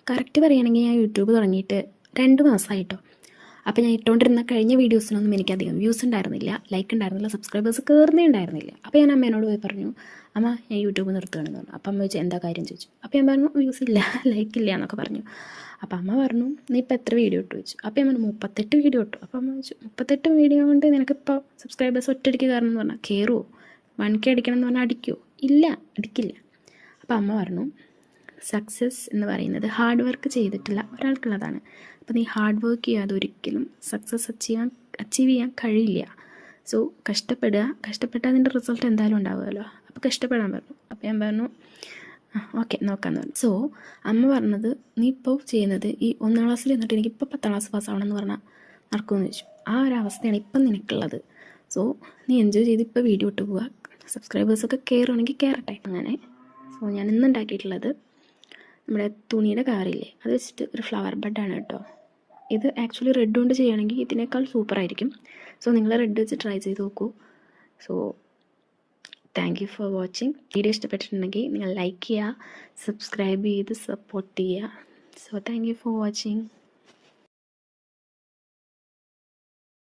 Correct പറയുകയാണെങ്കിൽ ഞാൻ YouTube തുടങ്ങിയിട്ട് 2 മാസമായിട്ടോ. അപ്പോൾ ഞാൻ ഇട്ടുകൊണ്ടിരുന്ന കഴിഞ്ഞ വീഡിയോസിനൊന്നും എനിക്കധികം വ്യൂസ് ഉണ്ടായിരുന്നില്ല, ലൈക്ക് ഉണ്ടായിരുന്നില്ല, സബ്സ്ക്രൈബേഴ്സ് കയറുന്നേ ഉണ്ടായിരുന്നില്ല. അപ്പോൾ ഞാൻ അമ്മേനോട് പോയി പറഞ്ഞു, അമ്മ ഞാൻ യൂട്യൂബ് നിർത്തുകയാണെന്ന് പറഞ്ഞു. അപ്പം അമ്മ ചോദിച്ചു എന്താ കാര്യം ചോദിച്ചു. അപ്പോൾ ഞാൻ പറഞ്ഞു വ്യൂസ് ഇല്ല, ലൈക്ക് ഇല്ല എന്നൊക്കെ പറഞ്ഞു. അപ്പോൾ അമ്മ പറഞ്ഞു നീ ഇപ്പോൾ എത്ര വീഡിയോ ഇട്ടു ചോദിച്ചു. അപ്പോൾ ഞാൻ പറഞ്ഞു 38 വീഡിയോ ഇട്ടു. അപ്പോൾ അമ്മ ചോദിച്ചു 38 വീഡിയോ കൊണ്ട് നിനക്കിപ്പോൾ സബ്സ്ക്രൈബേഴ്സ് ഒറ്റയടിക്ക് കയറണം എന്ന് പറഞ്ഞാൽ കയറുമോ, 1K അടിക്കണം എന്ന് പറഞ്ഞാൽ അടിക്കുമോ? ഇല്ല, അടിക്കില്ല. അപ്പോൾ അമ്മ പറഞ്ഞു സക്സസ് എന്ന് പറയുന്നത് ഹാർഡ് വർക്ക് ചെയ്തിട്ടുള്ള ഒരാൾക്കുള്ളതാണ്. അപ്പോൾ നീ ഹാർഡ് വർക്ക് ചെയ്യാതെ ഒരിക്കലും സക്സസ് അച്ചീവ് ചെയ്യാൻ കഴിയില്ല. സോ കഷ്ടപ്പെട്ടാൽ അതിൻ്റെ റിസൾട്ട് എന്തായാലും ഉണ്ടാവുമല്ലോ. അപ്പോൾ കഷ്ടപ്പെടാൻ പറഞ്ഞു. അപ്പോൾ ഞാൻ പറഞ്ഞു ഓക്കെ നോക്കാമെന്ന് പറഞ്ഞു. സോ അമ്മ പറഞ്ഞത് നീ ഇപ്പോൾ ചെയ്യുന്നത് ഈ 1ാം ക്ലാസ്സിൽ എന്നിട്ട് എനിക്കിപ്പോൾ 10ാം ക്ലാസ് പാസ്സാവണമെന്ന് പറഞ്ഞാൽ നടക്കുമെന്ന് ചോദിച്ചു. ആ ഒരു അവസ്ഥയാണ് ഇപ്പം നിനക്കുള്ളത്. സോ നീ എൻജോയ് ചെയ്ത് ഇപ്പോൾ വീഡിയോ ഇട്ട് പോവുക, സബ്സ്ക്രൈബേഴ്സൊക്കെ കയറുകയാണെങ്കിൽ കയറട്ടെ അങ്ങനെ. സോ ഞാൻ ഇന്ന് ഉണ്ടാക്കിയിട്ടുള്ളത് നമ്മുടെ തുണിയുടെ കവറില്ലേ അത് വെച്ചിട്ട് ഒരു ഫ്ലവർ ബഡാണ് കേട്ടോ. ഇത് ആക്ച്വലി റെഡ് കൊണ്ട് ചെയ്യുകയാണെങ്കിൽ ഇതിനേക്കാൾ സൂപ്പറായിരിക്കും. സോ നിങ്ങൾ റെഡ് വെച്ച് ട്രൈ ചെയ്ത് നോക്കൂ. So thank you for watching. Video ഇഷ്ടപ്പെട്ടിട്ടുണ്ടെങ്കിൽ നിങ്ങൾ ലൈക്ക് ചെയ്യുക, സബ്സ്ക്രൈബ് ചെയ്ത് സപ്പോർട്ട് ചെയ്യുക. So thank you for watching.